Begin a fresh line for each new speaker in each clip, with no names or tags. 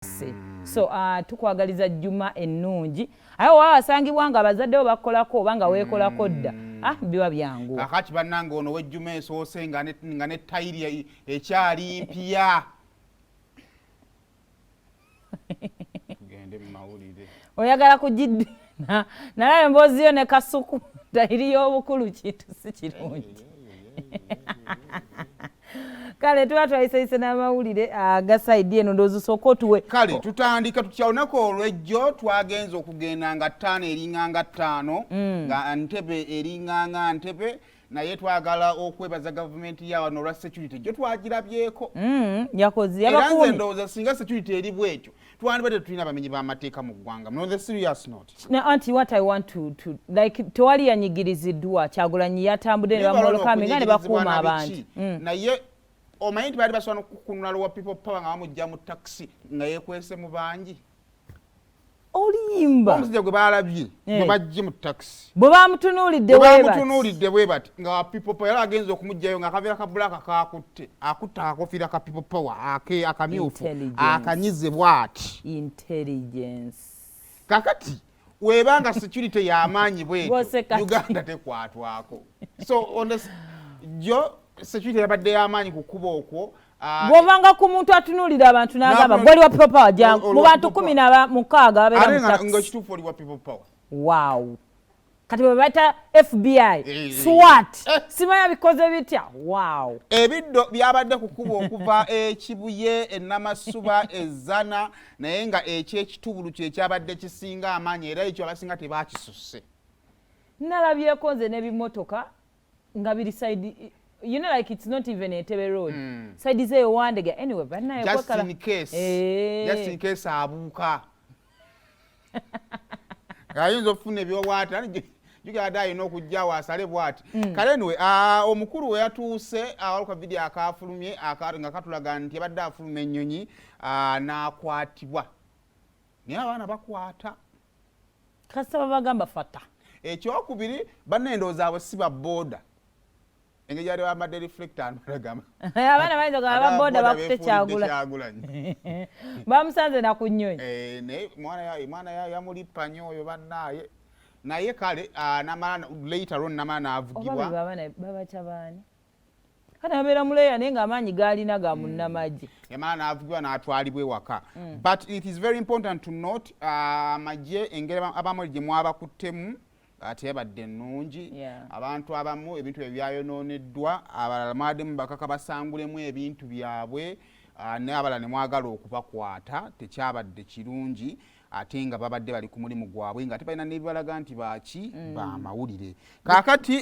So tukwagaliza jjuma ennungi ayo wasangibwa nga abazadde bo bakolako obanga weekolako dda biba byangu
kakati bannange ono w'ejjuma esoose nga ne tayiri ekyali mpya tugende mu mawulire
oyagala kugiddina naye emboozi yo ne kasuku tayiri y'obukulu kintu si kirungi kale tuba twayisayise n'amawulire agasaidi eno ndowooza sooka otuwe
kale tutandika tutya olunaku olw'ejjo twagenza okugenda nga 5 eringanga 5 nga Ntebe eringanga Ntebe naye twagala okwebaza gavumenti ya wano olwa security gyo twagirabyeko
yakoze
era nze ndowooza singa security eri bwekyo twandibadde tulina abamenyi b'amateeka mu ggwanga on the serious note.
Now auntie, what I want to like tewali yanyigiriziddwa Kyagulanyi yatambudde ne bamwoloka nga ne bakuuma abantu
naye omanyi nti baali basobola okukunula lowa people power nga bamujja mu taxi nga yeekwese mu bangi
oliyimba
omusajja gwe baalabye bwe bajje mu taxi
bwe bamutunuulidde
bwe bati nga people power yali agenza okumugjayo nga akaveera ka bulaka kakutte akutta akakofiira ka people power akamyufu akanyize bw'ati
intelligence
kakati webanga security y'amaanyi bwetyo Uganda tekwatwako so jo security yabadde y'amaanyi ku kuba okwo
bw'ovanga ku muntu atunuulira abantu n'agamba gwali wa people power jangu mu bantu 16 babeera mu taxi
nga kituufu oli wa people power.
Wow. Kati bwe bayita FBI SWAT simanya bikoze bitya. Wow.
Ebiddo byabadde ku kuba okuva Kibuye Namasuba Ezana naye nga ekyekitubulu kye kyabadde kisinga amaanyi era ekyo abasinga tebakisusse.
Nalabyeko nze n'ebimotoka nga biri side. You know, like it's not even a Tebe road. So I say one day anyway, but now
just in case abuka. Ayinza ofune byowata jugada you know kujja wasale bwati. Kale anyway omukuru we yatuuse awaluka video akafulumye nga katulaga nti yabadde afulumye ennyonyi n'akwatibwa. Naye abaana bakwata.
Kasaba bagamba fata.
Ekyokubiri bannendooza abo si ba boda. Engeri yali bambadde reflector nagamba
abaana bayinza nga ababoda bakutte Kyagulanyi bamusanze na ku nnyonyi
naye mwana yamulipa nnyo oyo bannaye naye kale namala later on namala n'avugibwa
babaca baani kati abeera muleeya naye ng'amaanyi gaalina ga munnamagye
yamala n'avugibwa n'atwalibwa ewaka but it is very important to note amagye engeri abamu gye mwabakuttemu ate yabadde ennungi abantu abamu ebintu ebyayonooneddwa abalala mwaddemu bakaka basangulemu ebintu byabwe naye abalala ne mwagala okubakwata tekyabadde kirungi ate nga babadde bali ku mulimu gwabwe nga tebalina n'ebibalaga nti baaki bamawulire kaakati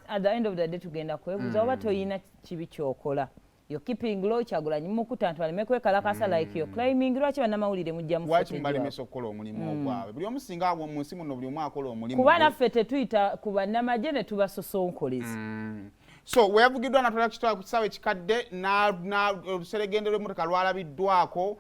at the end of the day tugenda kwebuuza oba toyina kibi kyokola you're keeping low Kyagulanyi mukuta nti baleme kwekalakasa like you're climbing lwaki bannamawulire mujja mu
lwaki mubalemesa okukola omulimu ogwabwe buli omu singa mu nsi muno buli omu akola omulimu
kuba naffe tetuyita ku bannamagye ne tubasosonkoleza
so weyavugiddwa natwala kitwala ku kisaawe ekikadde oluseregende lw'emmotoka lwalabiddwako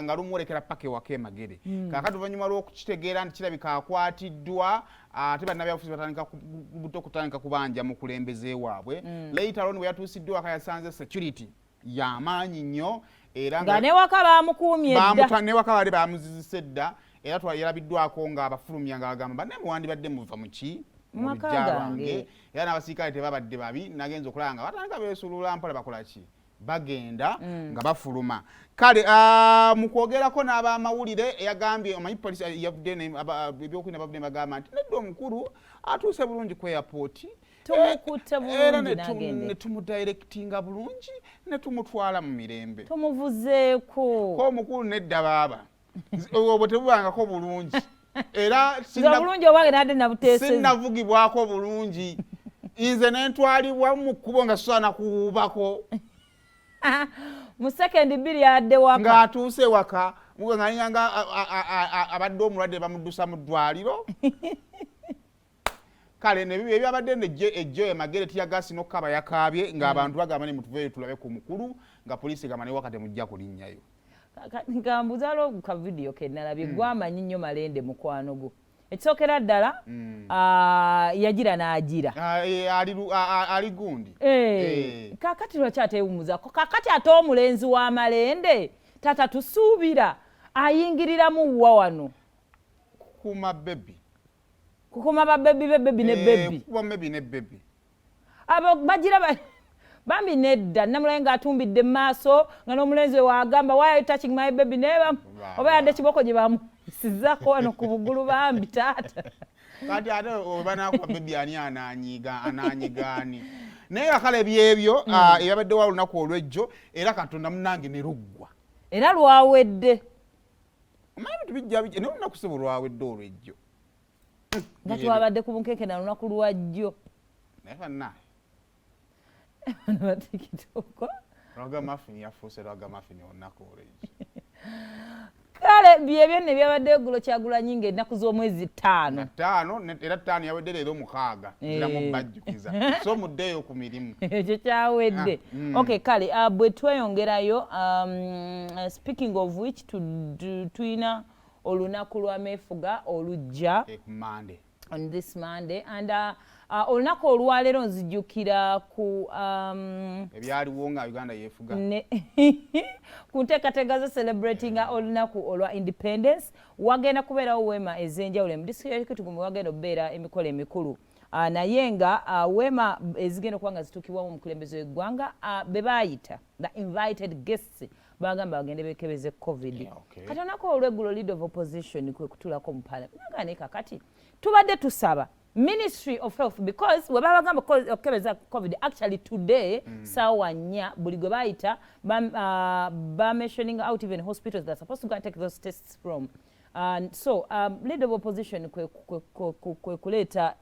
nga lumwolekera paka ewaka Emagere kaakati oluvannyuma lw'okukitegeera nti kirabika akwatiddwa ate bannabyabufuzi batandika buto okutandika kubanja mu kulembeze waabwe later on bwe yatuusiddwa waka yasanze security y'amaanyi nnyo era
nga newaka baamukuumye dda
newaka baali baamuzizise dda era yalabiddwako nga abafulumya nga bagamba banne muwandibadde muva mu ki mu bijja bange era n'abasirikale tebabadde babi nagenza okulaba nga batandika beesulula mpola bakola ki bagenda nga bafuluma kale mu kwogerako n'abamawulire eyagambye omanyi polisi yavudde ebyokwina bavudde bagamba nti nedda omukulu atuuse bulungi ku airport
tumukutte bulungi
ne tumudirectinga bulungi ne tumutwala mu mirembe
tumuvuzeeko
ko omukulu nedda baaba obwo tebubangako bulungi era
bulungi obwange nadde nabuteeseza
sinnavugibwako bulungi nze nentwalibwa mu kkubo nga sosaana kuwuubako
mu sekendi 2 yadde waka
ng'atuuse waka nga abadde omulwadde bamuddusa mu ddwaliro kale ebyabadde ejjo Emagere tiyagasi n'okukaba yakaabye ng'abantu bagamba ne mutuveeyo tulabe ku mukulu nga poliisi egamba ne waka temujja kulinnyayo
nkambuza lwo ka video kennalabye gwamanyi nnyo Malende mukwano gwo ekisookera ddala yagira n'agira
ali gundi
kakati lwaki atewumuzako kakati ate omulenzi wa Malende tata tusuubira ayingiriramu wa wano
kukuma baby
kukuma ba baby ne baby
kuba baby ne baby
abo bagira bambi nedda namulaye ng'atumbidde maaso nga n'omulenzi we wagamba why are you touching my baby neba oba yadde kiboko gye bamusizako wano ku bugulu bambi taata
kati ate obanakuba baby ani ananyigaani naye akala byebyo ebyabadde wa lunaku olwejjo era katonda munange ne luggwa
era lwawedde
omanyi bintu bijja naye olunaku sebo lwawedde olwejjo
nga twabadde ku bunkeeke na lunaku lwajjo
naye bannaye
batikitoko
rwagamafini yafuuse rwagamafini olunaku olwejjo
kale byebyo ne byabadde eggulo Kyagulanyi ng'ennaku z'omwezi 5
era 5 yawedde leero 6 ziramu bajjukiza so muddeeyo ku mirimu
ekyo kyawedde okay kale bwe tweyongerayo speaking of which tuyina olunaku lwa meefuga olujja on this Monday and olunaku olwaleero nzijjukira ku
ebyaliwo nga Uganda yeefuga
ku nteekateeka za celebrating olunaku olwa independence wagenda kubeerawo weema ez'enjawulo mu disitulikiti gumu wagenda okubeera emikolo emikulu naye nga weema ezigenda okuba nga zituukibwamu omukulembeze w'eggwanga be baayita the invited guests bagamba bagende beekebeze covid kati olunaku olw'eggulo leader of opposition kwe kutuulako mu parliament nagane kakati tubadde tusaba Ministry of Health because we bagamba okebeza covid actually today sawa 4 buli gwe bayita ba mentioning out even hospitals that are supposed to go and take those tests from so leader of opposition kwe kuleta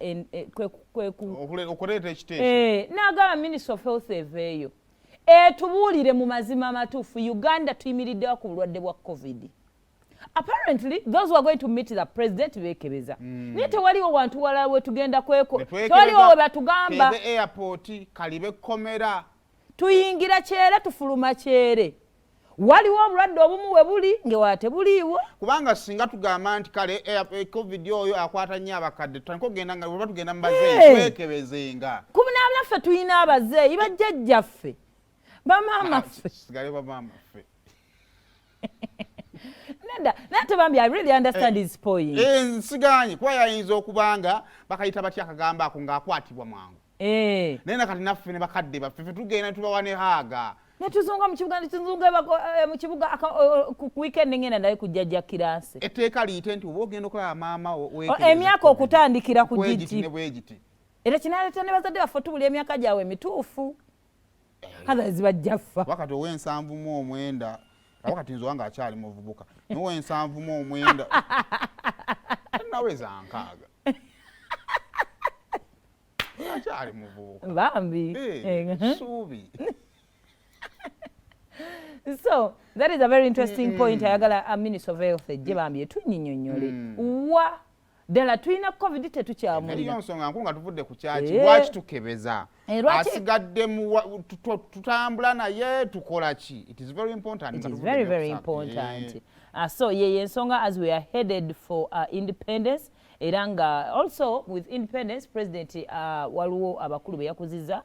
okuleta ekiteeso
nagamba Ministry of Health eveeyo tubuulire mu mazima amatuufu Uganda tuyimiriddewo ku bulwadde bwa covid. Apparently, those who are going to meet the president beekebeza. Naye tewaliwo wantu walala we tugenda kweko. Tewaliwo we batugamba.
Kebe airport, kalibe komera.
Tuyingira kyere tufuluma kyere. Waliwo obulwadde obumu we buli ngewala tebuliiwo.
Kubanga singa tugamba nti kale covid oyo akwata nnyo abakadde tutandika okugenda nga bwe tugenda mu bazeeyi twekebezenga.
Kuba n'abaffe tuyina abazeeyi bajjajjaffe. Bamaamaffe.
Sigale bamaamaffe.
Nate bambi I really understand his point.
Nsiganye kuba yayinza okubanga bakayita batya akagamba ako ng'akwatibwa mangu. Naye nakati naffe ne bakadde baffe tugenda tubawa ne haaga.
Ne tuzunga mu kibuga tuzunga mu kibuga ku weekend ngenda naye kujjajja kirase.
Etteeka liyite nti oba ogenda okulaba maama
emyaka okutandikira ku giti.
Bwegiti.
Era kinaleeta ne bazadde baffe tubuli emyaka gyabwe mituufu. Others bajjaffa.
Wakati ow'ensanvu mu omwenda wakati nzo wanga akyali muvubuka niwe ensanvu mu omwenda naweza nkaaga akyali muvubuka
bambi
suubi.
So that is a very interesting point ayagala a Minister of Health ejje bambi etunyinyonyole wa ddala tulina covid tetukyamulira
niyo nsonga nkulu nga tuvudde ku kyaki lwaki tukebeza asigadde tutambula naye tukola ki. It is very important.
It is very, very important. So ye ensonga as we are headed for independence era nga also with independence president waliwo abakulu be yakuzizza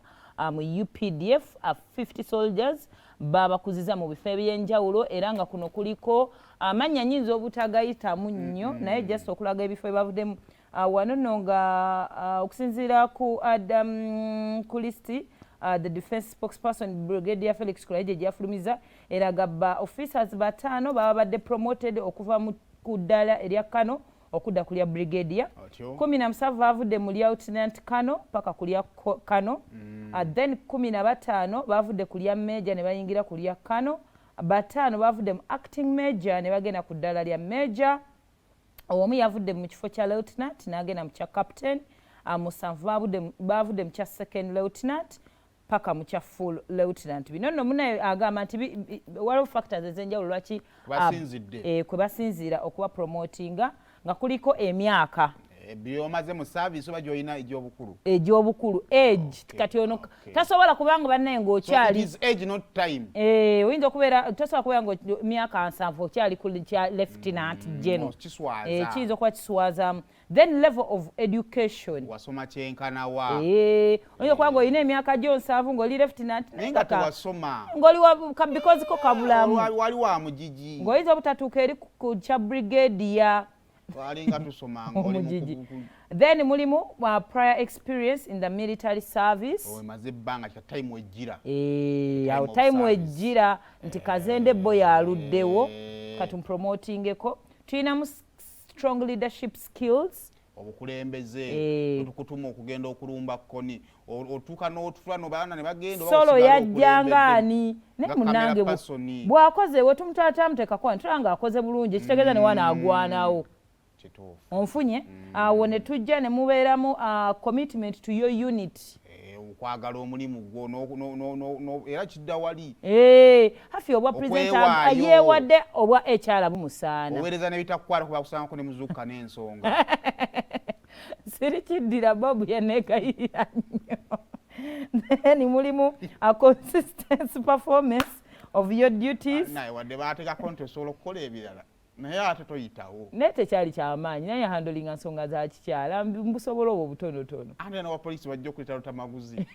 mu UPDF 50 soldiers babakuziza mu bifo ebyenjawulo era nga kuno kuliko amanya nyinza obutagayitamu nnyo naye just okulaga ebifo ebavuddemu wano nno nga okusinziira ku listi the defense spokesperson Brigadier Felix Kulaije gyafulumiza eraga ba officers 5 baba badde promoted okuva ku ddala erya Kano okudda ku lya brigadier 17 bavudde mu lieutenant Kano paka ku lya Kano then 15 bavudde ku lya major ne bayingira ku lya Kano 5 bavudde mu acting major ne bagenda ku ddala lya major omu yavudde mu kifo kya lieutenant n'agenda mu kya captain 7 bavudde mu kya second lieutenant paka mu kya full lieutenant. Bino nno munaye agamba nti waliwo factors ez'enjawulo lwaki kwe basinziira okuba promotinga nga kuliko emyaka
byomaze mu service oba gy'olina egy'obukulu
age kati ono tasobola kubanga bannaye ng'okyali
is age not time
oyinza okubeera tasobola kubeera nga myaka 7 okyali ku lieutenant general kiyinza okuba kiswazaamu then level of education
wasoma kyenkanawa
oyinza kuba ng'olina emyaka gyo 7 ng'oli lieutenant
naye nga tewasoma
ng'oli because ko kabulamu
wali wa mugigi
ng'oyinza obutatuuka eri ku kya brigadier
walinga tusomanga
omugigi then mulimu prior experience in the military service
maze ebbanga kya time ejjira
awo time ejjira nti kazende boy aluddewo katumpromotingeko tulinamu strong leadership skills
obukulembeze otukutuma okugenda okulumba kkoni otuuka n'otufula nobaana ne bagenda
solo yajjangaani ne munange bw'akoze we tumutwala muteekako ntulanga akoze bulungi ekitegeeza ne wana agwanawo onfunye awo ne tujja ne mubeeramu commitment to your unit
okwagala omulimu gwo era kidda wali
hafi obwa presenta yeewadde obwa HR bumusaana
oweereza n'ebitakukwata kuba kusaanako ne muzuuka n'ensonga
siri kiddira bobu yeneegayirira nnyo then mulimu a consistent performance of your duties
naye wadde baatekako nti osobola okukola ebirala naye ate toyitawo
naye tekyali kyamaanyi naye handlinga nsonga za kikyala mbusobola obwo butonotono
ate n'abapoliisi bajja okuleeta lutamaguzi